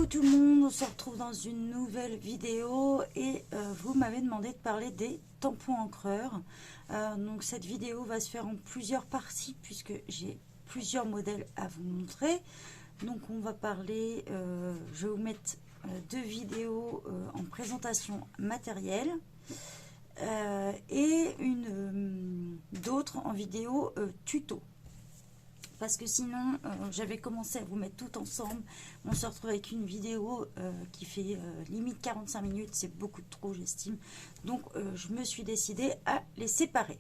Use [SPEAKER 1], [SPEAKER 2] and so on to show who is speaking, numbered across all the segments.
[SPEAKER 1] tout le monde, on se retrouve dans une nouvelle vidéo et vous m'avez demandé de parler des tampons encreurs. Donc cette vidéo va se faire en plusieurs parties puisque j'ai plusieurs modèles à vous montrer. Donc on va parler, je vais vous mettre deux vidéos en présentation matérielle et d'autres en vidéo tuto. Parce que sinon, j'avais commencé à vous mettre tout ensemble. On se retrouve avec une vidéo qui fait limite 45 minutes. C'est beaucoup trop, j'estime. Donc, je me suis décidée à les séparer.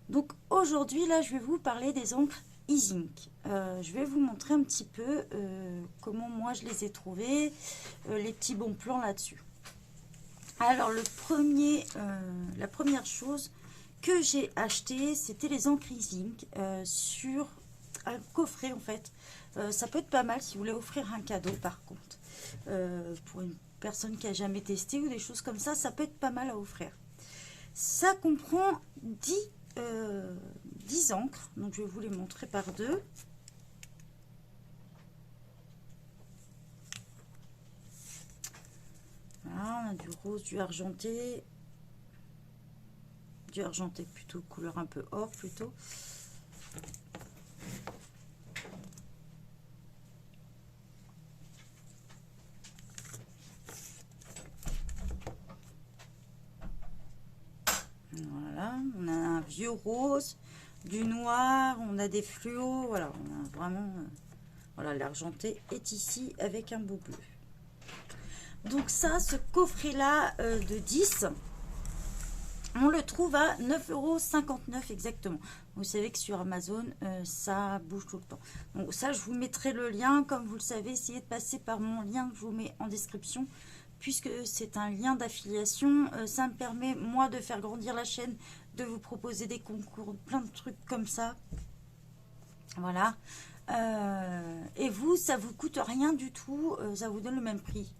[SPEAKER 1] Donc, aujourd'hui, là, je vais vous parler des encres E-Ink. Je vais vous montrer un petit peu comment moi, je les ai trouvés, les petits bons plans là-dessus. Alors, la première chose que j'ai acheté, c'était les encres E-Ink sur un coffret en fait. Ça peut être pas mal si vous voulez offrir un cadeau par contre. Pour une personne qui a jamais testé ou des choses comme ça peut être pas mal à offrir. Ça comprend 10 encres, donc je vais vous les montrer par deux. Voilà, on a du rose, du argenté plutôt, couleur un peu or plutôt. Voilà, on a un vieux rose, du noir, on a des fluos, voilà, on a vraiment, voilà, l'argenté est ici avec un beau bleu. Donc ça, ce coffret-là de 10, on le trouve à 9,59 € exactement. Vous savez que sur Amazon, ça bouge tout le temps. Donc ça, je vous mettrai le lien. Comme vous le savez, essayez de passer par mon lien que je vous mets en description. Puisque c'est un lien d'affiliation, ça me permet, moi, de faire grandir la chaîne, de vous proposer des concours, plein de trucs comme ça. Voilà. Et vous, ça vous coûte rien du tout. Ça vous donne le même prix.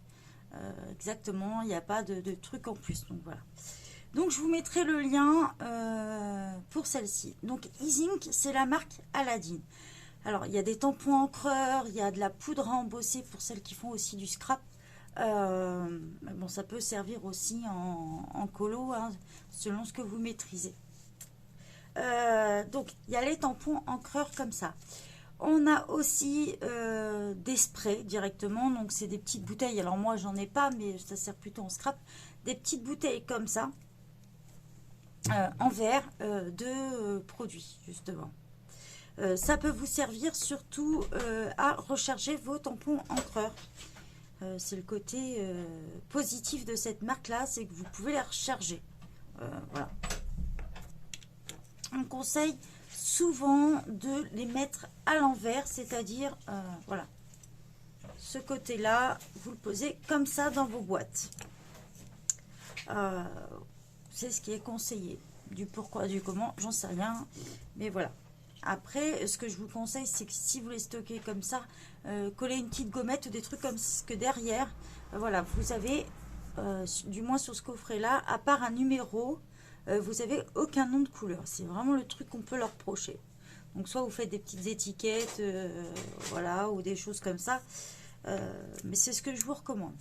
[SPEAKER 1] Exactement, il n'y a pas de truc en plus. Donc voilà. Donc je vous mettrai le lien pour celle-ci. Donc E-Ink, c'est la marque Aladdin. Alors il y a des tampons encreurs, il y a de la poudre à embosser pour celles qui font aussi du scrap. Bon, ça peut servir aussi en colo, hein, selon ce que vous maîtrisez. Donc il y a les tampons encreurs comme ça. On a aussi des sprays directement, donc c'est des petites bouteilles. Alors moi j'en ai pas, mais ça sert plutôt en scrap. Des petites bouteilles comme ça, en verre de produits justement. Ça peut vous servir surtout à recharger vos tampons encreurs. C'est le côté positif de cette marque là, c'est que vous pouvez les recharger. Voilà. On conseille souvent de les mettre à l'envers, c'est-à-dire voilà, ce côté là, vous le posez comme ça dans vos boîtes. C'est ce qui est conseillé. Du pourquoi, du comment, j'en sais rien, mais voilà. Après, ce que je vous conseille, c'est que si vous les stockez comme ça, collez une petite gommette ou des trucs comme ça, que derrière, voilà, vous avez, du moins sur ce coffret-là, à part un numéro, vous avez aucun nom de couleur. C'est vraiment le truc qu'on peut leur reprocher. Donc, soit vous faites des petites étiquettes, voilà, ou des choses comme ça, mais c'est ce que je vous recommande.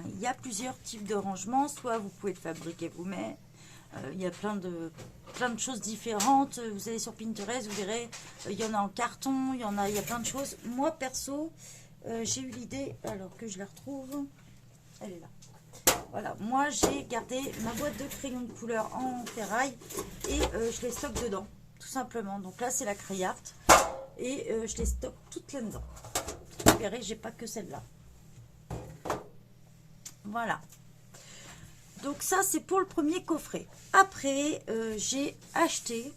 [SPEAKER 1] Il y a plusieurs types de rangements, soit vous pouvez le fabriquer vous-même. Il y a plein de choses différentes. Vous allez sur Pinterest, vous verrez, il y en a en carton, il y a plein de choses. Moi perso, j'ai eu l'idée, alors que je la retrouve, elle est là. Voilà, moi j'ai gardé ma boîte de crayons de couleur en ferraille et je les stocke dedans, tout simplement. Donc là c'est la Crayart et je les stocke toutes là-dedans. Vous verrez, j'ai pas que celle-là. Voilà. Donc ça, c'est pour le premier coffret. Après, j'ai acheté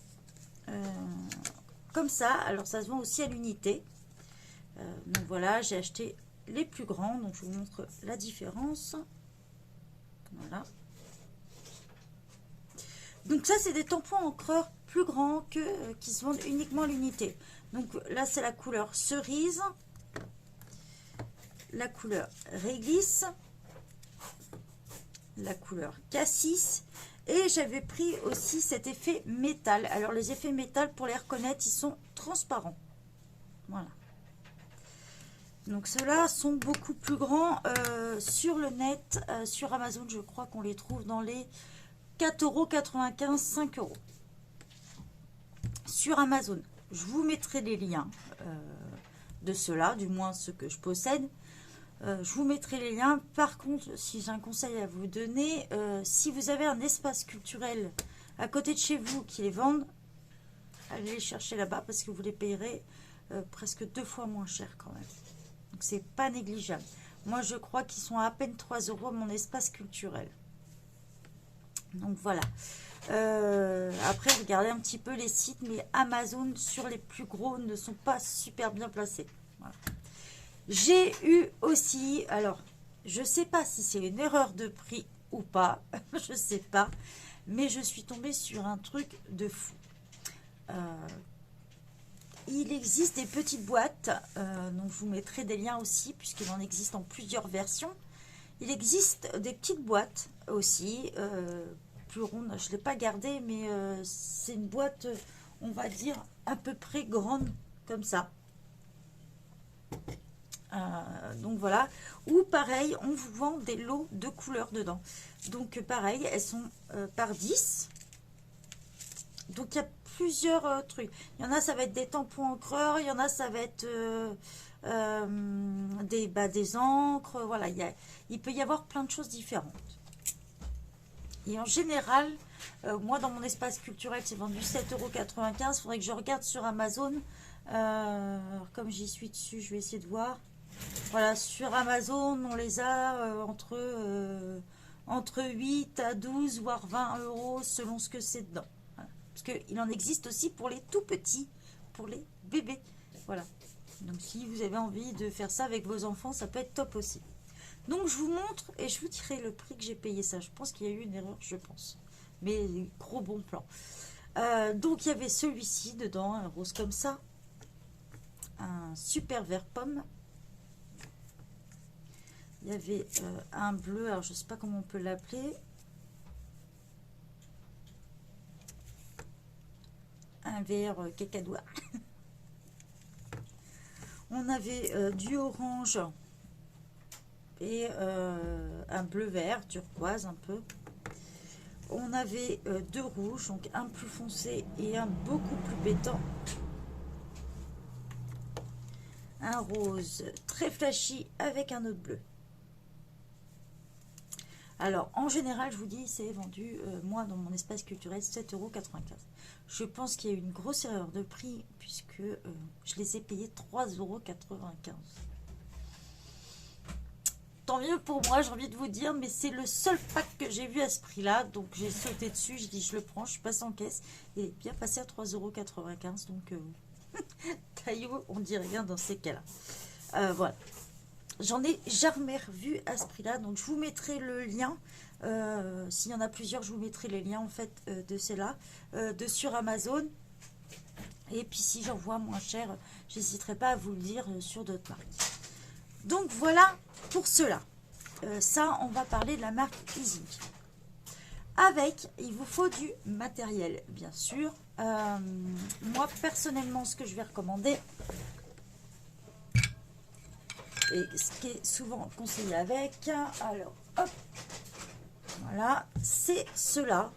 [SPEAKER 1] comme ça. Alors, ça se vend aussi à l'unité. Donc voilà, j'ai acheté les plus grands. Donc, je vous montre la différence. Voilà. Donc ça, c'est des tampons encreurs plus grands qui se vendent uniquement à l'unité. Donc là, c'est la couleur cerise, la couleur réglisse, la couleur cassis, et j'avais pris aussi cet effet métal. Alors les effets métal, pour les reconnaître, ils sont transparents. Voilà. Donc ceux-là sont beaucoup plus grands sur le net, sur Amazon. Je crois qu'on les trouve dans les 4,95 €, 5 €. Sur Amazon, je vous mettrai les liens de ceux-là, du moins ceux que je possède. Je vous mettrai les liens. Par contre, si j'ai un conseil à vous donner, si vous avez un espace culturel à côté de chez vous qui les vendent, allez les chercher là-bas parce que vous les payerez presque 2 fois moins cher quand même. Donc c'est pas négligeable. Moi je crois qu'ils sont à peine 3 € mon espace culturel. Donc voilà. Après regardez un petit peu les sites, mais Amazon sur les plus gros ne sont pas super bien placés. Voilà. J'ai eu aussi, alors je sais pas si c'est une erreur de prix ou pas, je sais pas, mais je suis tombée sur un truc de fou. Il existe des petites boîtes, donc je vous mettrai des liens aussi, puisqu'il en existe en plusieurs versions. Il existe des petites boîtes aussi, plus rondes. Je ne l'ai pas gardée, mais c'est une boîte, on va dire, à peu près grande, comme ça. Donc voilà. Ou pareil, on vous vend des lots de couleurs dedans. Donc pareil, elles sont par 10. Donc il y a plusieurs trucs. Il y en a, ça va être des tampons encreurs. Il y en a, ça va être des encres. Voilà, il peut y avoir plein de choses différentes. Et en général, moi dans mon espace culturel, c'est vendu 7,95 €. Il faudrait que je regarde sur Amazon. Comme j'y suis dessus, je vais essayer de voir. Voilà, sur Amazon, on les a entre 8 à 12, voire 20 € selon ce que c'est dedans. Parce qu'il en existe aussi pour les tout petits, pour les bébés. Voilà. Donc si vous avez envie de faire ça avec vos enfants, ça peut être top aussi. Donc je vous montre et je vous dirai le prix que j'ai payé ça. Je pense qu'il y a eu une erreur, je pense. Mais gros bon plan. Donc il y avait celui-ci dedans, un rose comme ça. Un super vert pomme. Il y avait un bleu, alors je ne sais pas comment on peut l'appeler. Un vert cacadois. On avait du orange et un bleu vert, turquoise un peu. On avait deux rouges, donc un plus foncé et un beaucoup plus pétant. Un rose très flashy avec un autre bleu. Alors, en général, je vous dis, c'est vendu, moi, dans mon espace culturel, 7,95 €. Je pense qu'il y a eu une grosse erreur de prix, puisque je les ai payés 3,95 €. Tant mieux pour moi, j'ai envie de vous dire, mais c'est le seul pack que j'ai vu à ce prix-là. Donc, j'ai sauté dessus, j'ai dit, je le prends, je passe en caisse. Et il est bien passé à 3,95 €. Donc, taillot, on dit rien dans ces cas-là. Voilà. J'en ai jamais revu à ce prix-là, donc je vous mettrai le lien. S'il y en a plusieurs, je vous mettrai les liens en fait de ceux-là, de sur Amazon. Et puis si j'en vois moins cher, j'hésiterai pas à vous le dire sur d'autres marques. Donc voilà pour cela. Ça, on va parler de la marque Easy. Avec, il vous faut du matériel, bien sûr. Moi, personnellement, ce que je vais recommander, et ce qui est souvent conseillé avec, alors hop, voilà, c'est cela.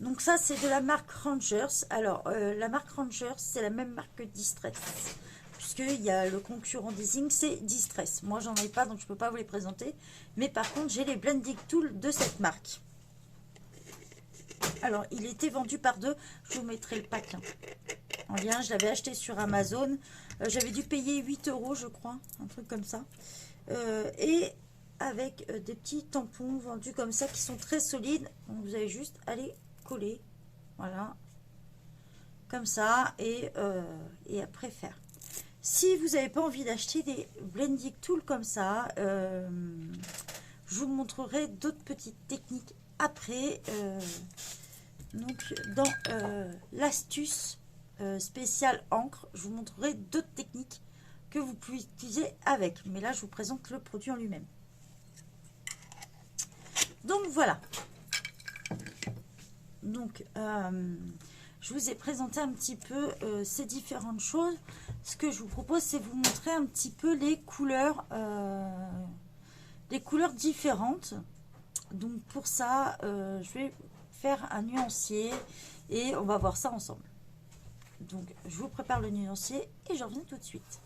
[SPEAKER 1] Donc ça, c'est de la marque Rangers. Alors, la marque Rangers, c'est la même marque que Distress, puisqu'il y a le concurrent d'Easing, c'est Distress. Moi, j'en ai pas, donc je peux pas vous les présenter. Mais par contre, j'ai les blending tools de cette marque. Alors, il était vendu par deux. Je vous mettrai le pack en lien. Je l'avais acheté sur Amazon. J'avais dû payer 8 €, je crois. Un truc comme ça. Et avec des petits tampons vendus comme ça qui sont très solides. Donc, vous avez juste à les coller. Voilà. Comme ça. Et après faire. Si vous n'avez pas envie d'acheter des blending tools comme ça, je vous montrerai d'autres petites techniques après. Donc dans l'astuce spéciale encre, je vous montrerai d'autres techniques que vous pouvez utiliser avec. Mais là, je vous présente le produit en lui-même. Donc voilà. Donc je vous ai présenté un petit peu ces différentes choses. ce que je vous propose, c'est vous montrer un petit peu les couleurs différentes. Donc pour ça, je vais faire un nuancier et on va voir ça ensemble. Donc je vous prépare le nuancier et je reviens tout de suite.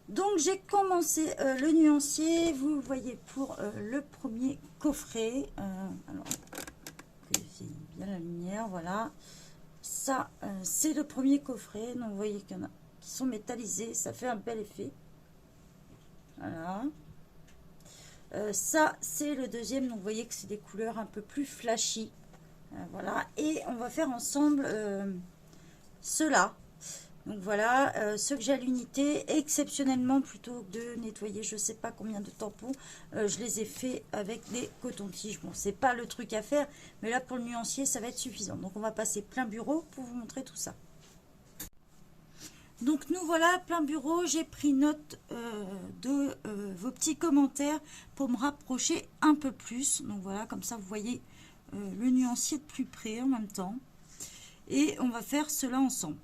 [SPEAKER 1] Donc j'ai commencé le nuancier, vous voyez, pour le premier coffret. Alors que j'ai bien la lumière, voilà. Ça, c'est le premier coffret. Donc vous voyez qu'il y en a qui sont métallisés, ça fait un bel effet. Voilà. Ça, c'est le deuxième. Donc vous voyez que c'est des couleurs un peu plus flashy. Voilà. Et on va faire ensemble ceux-là. Donc voilà, ceux que j'ai à l'unité, exceptionnellement, plutôt que de nettoyer je sais pas combien de tampons, je les ai fait avec des cotons-tiges. Bon, c'est pas le truc à faire, mais là pour le nuancier, ça va être suffisant. Donc on va passer plein bureau pour vous montrer tout ça. Donc nous voilà, plein bureau, j'ai pris note de vos petits commentaires pour me rapprocher un peu plus. Donc voilà, comme ça vous voyez le nuancier de plus près en même temps. Et on va faire cela ensemble.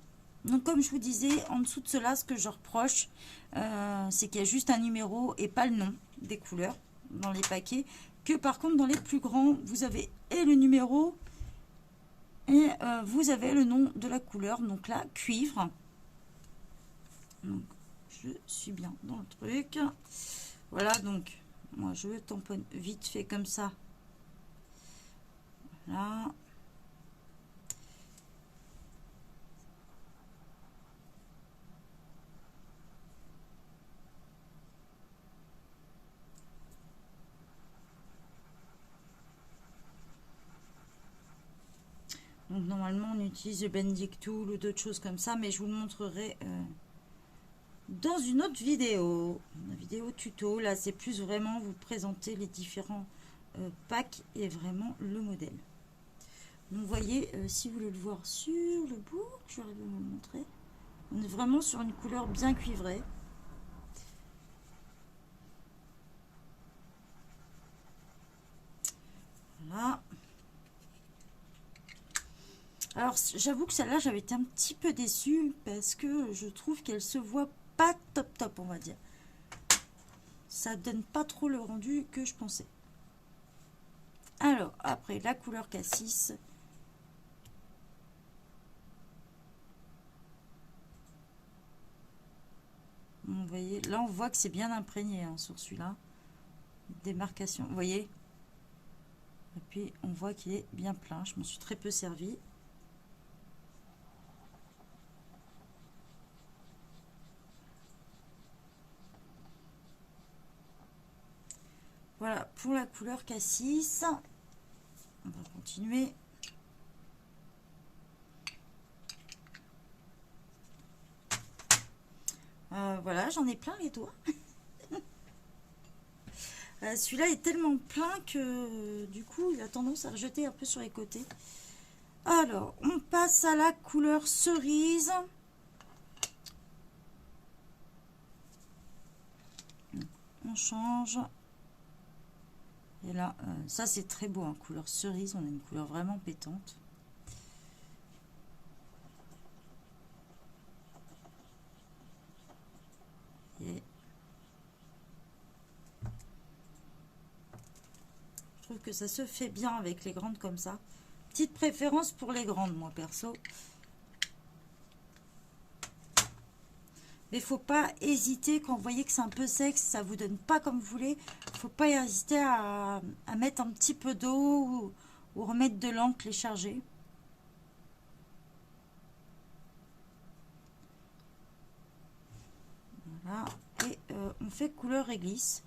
[SPEAKER 1] Donc comme je vous disais, en dessous de cela, ce que je reproche, c'est qu'il y a juste un numéro et pas le nom des couleurs dans les paquets. Que par contre, dans les plus grands, vous avez et le numéro et vous avez le nom de la couleur. Donc là, cuivre. Donc, je suis bien dans le truc. Voilà, donc moi je le tamponne vite fait comme ça. Voilà. Donc normalement on utilise le Bending Tool ou d'autres choses comme ça, mais je vous le montrerai dans une autre vidéo, une vidéo tuto. Là c'est plus vraiment vous présenter les différents packs et vraiment le modèle. Donc vous voyez, si vous voulez le voir sur le bout, je vais vous le montrer. On est vraiment sur une couleur bien cuivrée. Voilà. Alors, j'avoue que celle-là, j'avais été un petit peu déçue parce que je trouve qu'elle se voit pas top, on va dire. Ça donne pas trop le rendu que je pensais. Alors, après, la couleur cassis. Vous voyez, là, on voit que c'est bien imprégné hein, sur celui-là. Démarcation, vous voyez. Et puis, on voit qu'il est bien plein. Je m'en suis très peu servi. Voilà pour la couleur cassis. On va continuer. Voilà, j'en ai plein les doigts. Celui-là est tellement plein que du coup il a tendance à rejeter un peu sur les côtés. Alors, on passe à la couleur cerise. On change. Et là, ça c'est très beau, hein, couleur cerise, on a une couleur vraiment pétante. Et je trouve que ça se fait bien avec les grandes comme ça. Petite préférence pour les grandes, moi perso. Mais faut pas hésiter quand vous voyez que c'est un peu sec, ça vous donne pas comme vous voulez. Faut pas hésiter à mettre un petit peu d'eau ou remettre de l'encre, les charger. Voilà. Et on fait couleur réglisse.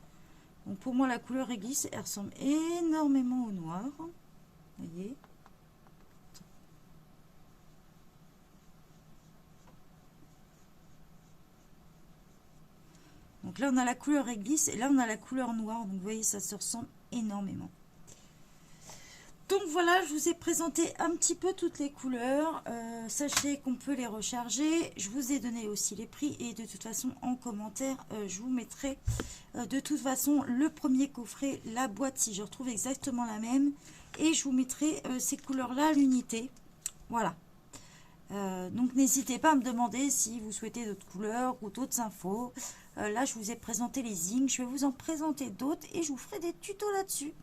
[SPEAKER 1] Donc pour moi la couleur réglisse, elle ressemble énormément au noir. Vous voyez. Donc là, on a la couleur réglisse et là, on a la couleur noire. Donc, vous voyez, ça se ressemble énormément. Donc, voilà, je vous ai présenté un petit peu toutes les couleurs. Sachez qu'on peut les recharger. Je vous ai donné aussi les prix. Et de toute façon, en commentaire, je vous mettrai de toute façon le premier coffret, la boîte, si je retrouve exactement la même. Et je vous mettrai ces couleurs-là à l'unité. Voilà. Donc n'hésitez pas à me demander si vous souhaitez d'autres couleurs ou d'autres infos. Là, je vous ai présenté les zincs. Je vais vous en présenter d'autres et je vous ferai des tutos là-dessus.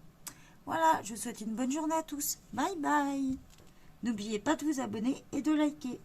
[SPEAKER 1] Voilà, je vous souhaite une bonne journée à tous. Bye bye. N'oubliez pas de vous abonner et de liker.